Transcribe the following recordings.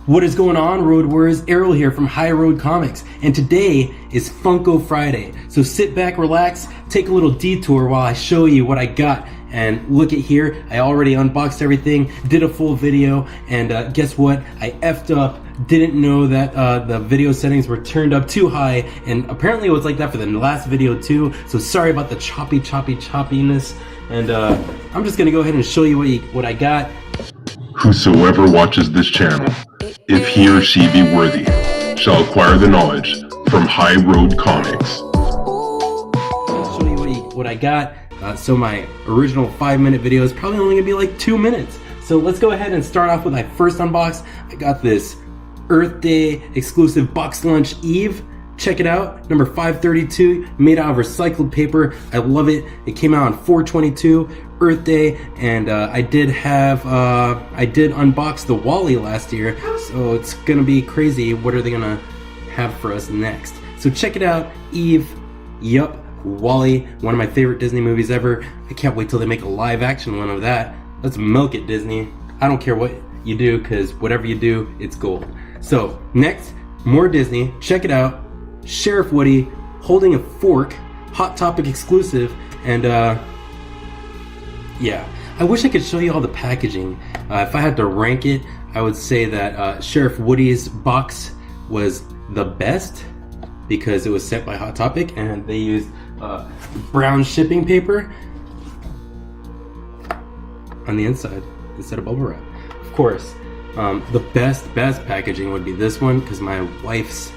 What is going on, Road Warriors? Errol here from High Road Comics, and today is Funko Friday. So sit back, relax, take a little detour while I show you what I got. And look at here, I already unboxed everything, did a full video, and guess what? I effed up, didn't know that the video settings were turned up too high, and apparently it was like that for the last video too, so sorry about the choppiness. And I'm just gonna go ahead and show you what I got. Whosoever watches this channel, if he or she be worthy, shall acquire the knowledge from High Road Comics. I'll show you what I got. So my original 5-minute video is probably only gonna be like 2 minutes. So let's go ahead and start off with my first unbox. I got this Earth Day exclusive box lunch Eve. Check it out, number 532, made out of recycled paper. I love it. It came out on 4/22, Earth Day, and I did unbox the Wall-E last year, so it's gonna be crazy. What are they gonna have for us next? So check it out, Eve. Yup, Wall-E, one of my favorite Disney movies ever. I can't wait till they make a live action one of that. Let's milk it, Disney. I don't care what you do, because whatever you do, it's gold. So next, more Disney. Check it out. Sheriff Woody holding a fork, Hot Topic exclusive, and yeah, I wish I could show you all the packaging. If I had to rank it, I would say that Sheriff Woody's box was the best because it was sent by Hot Topic and they used brown shipping paper on the inside instead of bubble wrap. Of course, the best packaging would be this one because my wife's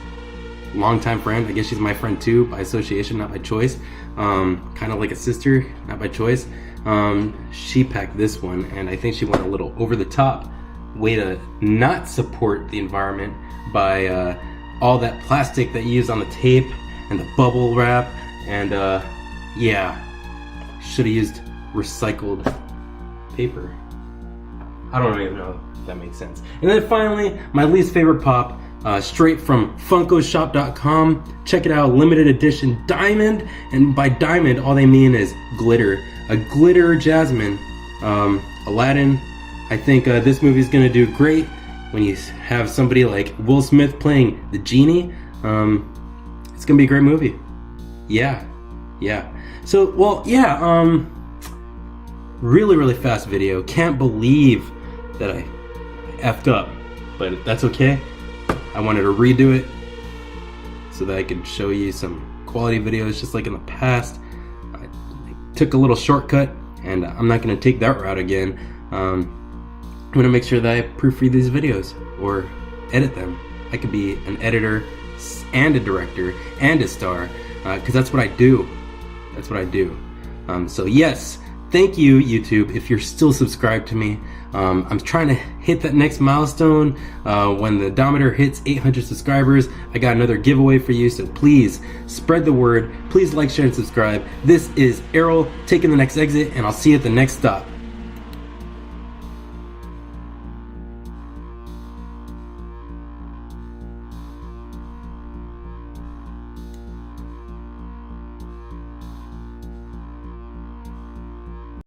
longtime friend, I guess she's my friend too, by association, not by choice, kind of like a sister, not by choice, she packed this one, and I think she went a little over the top way to not support the environment by all that plastic that you use on the tape and the bubble wrap, and yeah, should have used recycled paper. I don't even know if that makes sense. And then finally, my least favorite pop, straight from funkoshop.com. Check it out, limited edition diamond, and by diamond all they mean is glitter. A glitter jasmine, Aladdin. I think this movie is gonna do great when you have somebody like Will Smith playing the genie. It's gonna be a great movie. Yeah. So, well, yeah, really fast video. Can't believe that I effed up, but that's okay. I wanted to redo it so that I could show you some quality videos just like in the past. I took a little shortcut, and I'm not going to take that route again. I'm going to make sure that I proofread these videos or edit them. I could be an editor and a director and a star, because that's what I do. So yes, thank you, YouTube, if you're still subscribed to me. I'm trying to hit that next milestone. When the odometer hits 800 subscribers, I got another giveaway for you, so please spread the word. Please like, share, and subscribe. This is Errol taking the next exit, and I'll see you at the next stop.